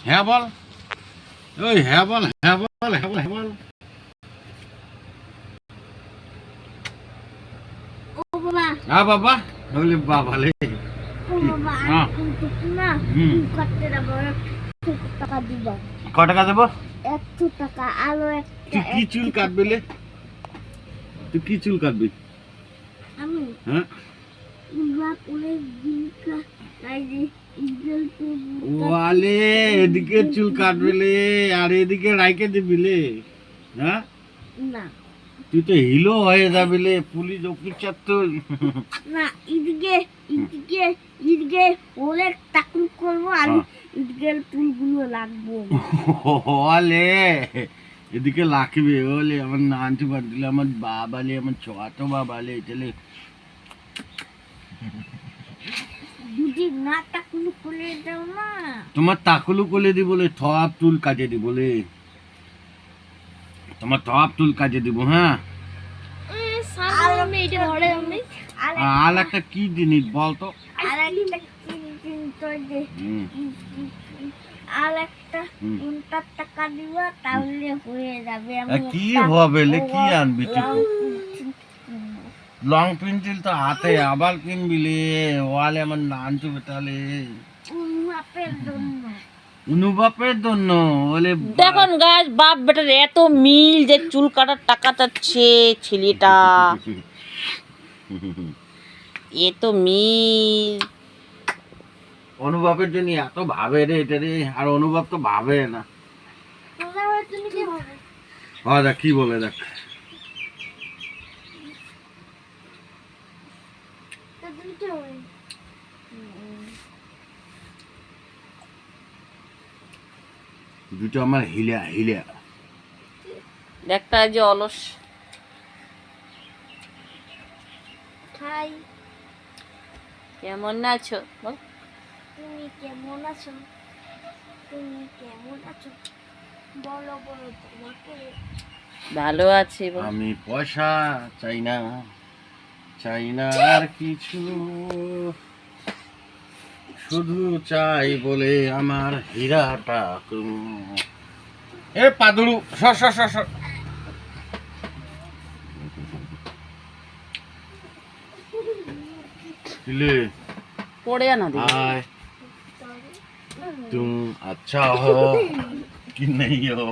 হ্যাঁ বল, ওই হ্যাঁ বল, হ্যাঁ বল, হ্যাঁ বল, হ্যাঁ বল। ও বাবা, হ্যাঁ বাবা, বলি বাবা লে। ও বাবা, হ্যাঁ। না হুম। করতে দেবো, 100 টাকা দিব। ক টাকা দেবো? 100 টাকা আরো একটা। তুই কি চুল কাটবি লে? তুই কি চুল কাটবি? আমি হ্যাঁ, পুরো দিনকা আইজি ইগল ওয়ালে এদিকে চুল কাটবি লে, আর এদিকে রাইকে দিবি লে। হ্যাঁ, না তুই তো হিলো হয়ে যাবি লে, পুলিশ অফিসার তুই। না, এদিকে এদিকে এদিকে ওলে টাকুর করবো আর এদিকে চুলগুলো লাগবো। ওয়ালে এদিকে লাখবে, ওলে আমার নানটি বাড়িলে, আমার বাবালে, আমার ছোট বাবালে, এটালে যদি না টাকুর করে দাও না, তোমার তাকুলু কোলে দি বলে থপ চুল কাটে দি বলে, তোমার থপ চুল কাটে দিব। হ্যাঁ, আর একটা কি জিনিস বলতো? আর একটা আর একটা 50 টাকা দিবা তাহলে হয়ে যাবে। কি হবে লে, কি আনবি তুই? লং পেন্সিল তো হাতে আবার কিনবি লে, ওয়ালে আমার নানটু বেটালে, বাপের জন্য। অনুবাপের জন্য ওলে। দেখুন গাছ, বাপ বেটার এত মিল যে চুল কাটার টাকা চাচ্ছে ছেলেটা, এত মিল। অনুভবের জন্য এত ভাবে রে এটা রে, আর অনুভব তো ভাবে না। হ্যাঁ দেখ কি বলে, দেখ দুটো আমার হিলা হিলা। একটা যে অলস। হাই, কেমন আছো বল? তুমি কেমন আছো? তুমি কেমন আছো? বলো বলো তোমাকে। ভালো আছি বল। আমি পয়সা চাই না, চাই না আর কিছু, শুধু চাই বলে আমার হীরাটা তুমি। এ পাদুরু সর সর সর সর। কিলে পড়ে না দিবি। हाय, तुम अच्छा हो कि नहीं हो?